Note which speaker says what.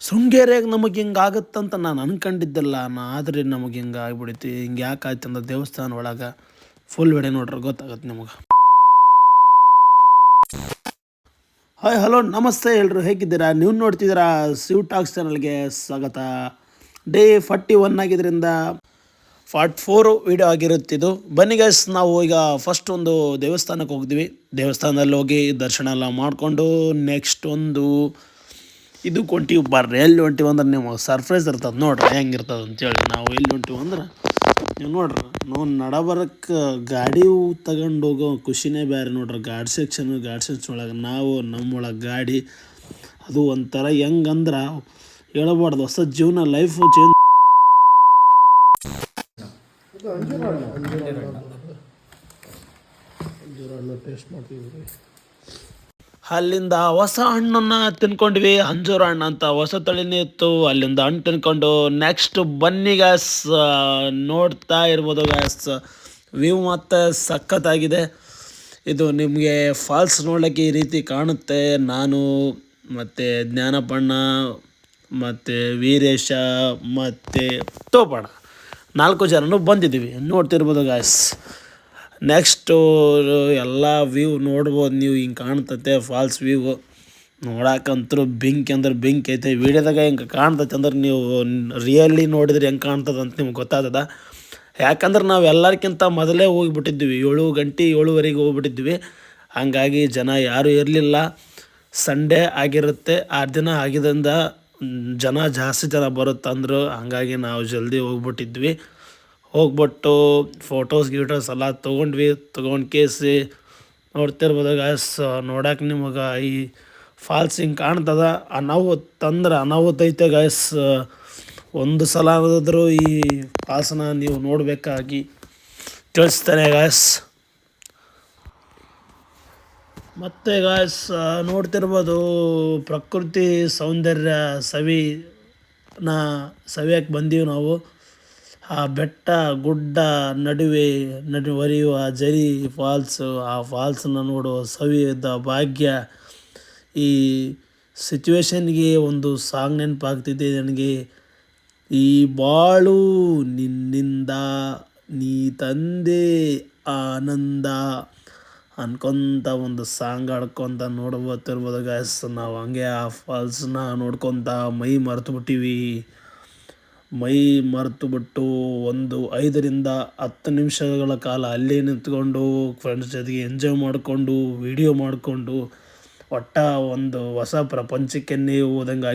Speaker 1: ಶೃಂಗೇರಿಯಾಗ ನಮಗೆ ಹಿಂಗೆ ಆಗುತ್ತಂತ ನಾನು ಅನ್ಕೊಂಡಿದ್ದಿಲ್ಲ ಆದರೆ ನಮಗೆ ಹಿಂಗೆ ಆಗ್ಬಿಡೈತಿ. ಹಿಂಗೆ ಯಾಕೆ ಆಯ್ತು ಅಂದ್ರೆ ದೇವಸ್ಥಾನ ಒಳಗೆ ಫುಲ್ ವಿಡಿಯೋ ನೋಡ್ರೆ ಗೊತ್ತಾಗತ್ತೆ ನಿಮಗೆ. ಹಾಯ್ ಹಲೋ ನಮಸ್ತೆ ಎಲ್ರು, ಹೇಗಿದ್ದೀರಾ? ನೀವು ನೋಡ್ತಿದ್ದೀರಾ ಶಿವ್ ಟಾಕ್ಸ್ ಚಾನಲ್ಗೆ ಸ್ವಾಗತ. ಡೇ 41 ಆಗಿದ್ದರಿಂದ 44 ವೀಡಿಯೋ ಆಗಿರುತ್ತಿದ್ದು. ಬನ್ನಿ ಗೈಸ್, ನಾವು ಈಗ ಫಸ್ಟ್ ಒಂದು ದೇವಸ್ಥಾನಕ್ಕೆ ಹೋಗಿದ್ವಿ. ದೇವಸ್ಥಾನದಲ್ಲಿ ಹೋಗಿ ದರ್ಶನ ಎಲ್ಲ ಮಾಡಿಕೊಂಡು ನೆಕ್ಸ್ಟ್ ಒಂದು ಇದು ಹೊಂಟಿವಿ. ಬರ್ರಿ ಎಲ್ಲಿ ಹೊಂಟಿವಿ ಅಂದ್ರೆ ನೀವು ಸರ್ಪ್ರೈಸ್ ಇರ್ತದೆ ನೋಡ್ರಿ ಹೆಂಗಿರ್ತದೆ ಅಂತೇಳಿ. ನಾವು ಎಲ್ಲಿ ಹೊಂಟಿವಿ ಅಂದ್ರೆ ನೀವು ನೋಡ್ರಿ, ನಾವು ನಡಬರಕ್ಕೆ ಗಾಡಿ ತಗೊಂಡು ಹೋಗೋ ಖುಷಿನೇ ಬೇರೆ ನೋಡ್ರಿ. ಗಾಡಿ ಸೆಕ್ಷನ್ ಒಳಗೆ ನಾವು ನಮ್ಮೊಳಗೆ ಗಾಡಿ ಅದು ಒಂಥರ ಹೆಂಗಂದ್ರೆ ಹೇಳಬಾರ್ದು. ಹೊಸ ಜೀವನ ಲೈಫ್ ಚೇಂಜ್. ಟೇಸ್ಟ್ ಮಾಡ್ತೀವಿ. ಅಲ್ಲಿಂದ ಹೊಸ ಹಣ್ಣನ್ನು ತಿನ್ಕೊಂಡ್ವಿ. ಅಂಜೂರ ಹಣ್ಣು ಅಂತ ಹೊಸ ತಳಿನೇ ಇತ್ತು. ಅಲ್ಲಿಂದ ಹಣ್ಣು ತಿನ್ಕೊಂಡು ನೆಕ್ಸ್ಟ್ ಬನ್ನಿ ಗ್ಯಾಸ್, ನೋಡ್ತಾ ಇರ್ಬೋದು ಗ್ಯಾಸ್, ವ್ಯೂ ಮತ್ತು ಸಖತ್ತಾಗಿದೆ. ಇದು ನಿಮಗೆ ಫಾಲ್ಸ್ ನೋಡೋಕ್ಕೆ ಈ ರೀತಿ ಕಾಣುತ್ತೆ. ನಾನು ಮತ್ತು ಜ್ಞಾನಪಣ್ಣ ಮತ್ತು ವೀರೇಶ ಮತ್ತು ತೋಪಣ್ಣ 4 ಜನನು ಬಂದಿದ್ದೀವಿ. ನೋಡ್ತಿರ್ಬೋದು ಗ್ಯಾಸ್. ನೆಕ್ಸ್ಟು ಎಲ್ಲ ವ್ಯೂ ನೋಡ್ಬೋದು ನೀವು. ಹಿಂಗೆ ಕಾಣ್ತತೆ ಫಾಲ್ಸ್ ವ್ಯೂ. ನೋಡಕ್ಕಂತೂ ಬೆಂಕಿ ಅಂದ್ರೆ ಬೆಂಕಿ ಐತೆ. ವೀಡಿಯೋದಾಗ ಹಿಂಗೆ ಕಾಣ್ತೈತೆ ಅಂದ್ರೆ ನೀವು ರಿಯಲಿ ನೋಡಿದ್ರೆ ಹೆಂಗೆ ಕಾಣ್ತದೆ ಅಂತ ನಿಮ್ಗೆ ಗೊತ್ತಾಗ್ತದ. ಯಾಕಂದ್ರೆ ನಾವು ಎಲ್ಲರಿಗಿಂತ ಮೊದಲೇ ಹೋಗಿಬಿಟ್ಟಿದ್ವಿ. 7 ಗಂಟೆ 7:30 ಹೋಗ್ಬಿಟ್ಟಿದ್ವಿ. ಹಂಗಾಗಿ ಜನ ಯಾರೂ ಇರಲಿಲ್ಲ. ಸಂಡೇ ಆಗಿರುತ್ತೆ. ಆ ದಿನ ಆಗಿದ್ದರಿಂದ ಜಾಸ್ತಿ ಜನ ಬರುತ್ತಂದ್ರು. ಹಂಗಾಗಿ ನಾವು ಜಲ್ದಿ ಹೋಗ್ಬಿಟ್ಟಿದ್ವಿ. ಹೋಗ್ಬಿಟ್ಟು ಫೋಟೋಸ್ ಎಲ್ಲ ತೊಗೊಂಡು ಕೇಸಿ ನೋಡ್ತಿರ್ಬೋದು ಗಾಯ್ಸ್. ನೋಡಕ್ಕೆ ನಿಮಗೆ ಈ ಫಾಲ್ಸ್ ಹಿಂಗೆ ಕಾಣ್ತದ. ಅನಾಹುತ ಐತೆ ಗಾಯ್ಸ್. ಒಂದು ಸಲ ಆದರೂ ಈ ಫಾಲ್ಸನ್ನ ನೀವು ನೋಡಬೇಕಾಗಿ ತಿಳಿಸ್ತಾನೆ ಗಾಯ್ಸ್. ಮತ್ತು ಗಾಯ್ಸ್ ನೋಡ್ತಿರ್ಬೋದು ಪ್ರಕೃತಿ ಸೌಂದರ್ಯ ಸವಿಯಕ್ಕೆ ಬಂದೀವಿ ನಾವು. ಆ ಬೆಟ್ಟ ಗುಡ್ಡ ನಡುವೆ ಹರಿಯುವ ಜರಿ ಫಾಲ್ಸು, ಆ ಫಾಲ್ಸನ್ನ ನೋಡುವ ಸವಿಯದ ಭಾಗ್ಯ. ಈ ಸಿಚುವೇಶನ್ಗೆ ಒಂದು ಸಾಂಗ್ ನೆನಪಾಗ್ತಿದೆ ನನಗೆ. ಈ ಬಾಳು ನಿನ್ನಿಂದ ನೀ ತಂದೆ ಆನಂದ ಅನ್ಕೊಂತ ಒಂದು ಸಾಂಗ್ ಆಡ್ಕೊತ ನೋಡ್ಬೋತಿರ್ಬೋದು ಗ್ಯಾಸ್. ನಾವು ಹಂಗೆ ಆ ಫಾಲ್ಸ್ನ ನೋಡ್ಕೊತ ಮೈ ಮರೆತುಬಿಟ್ಟು ಒಂದು 5ರಿಂದ 10 ನಿಮಿಷಗಳ ಕಾಲ ಅಲ್ಲೇ ನಿಂತ್ಕೊಂಡು ಫ್ರೆಂಡ್ಸ್ ಜೊತೆಗೆ ಎಂಜಾಯ್ ಮಾಡಿಕೊಂಡು ವಿಡಿಯೋ ಮಾಡಿಕೊಂಡು ಒಟ್ಟು ಒಂದು ಹೊಸ ಪ್ರಪಂಚಕ್ಕೆ ಹೋದಂಗಾಗಿ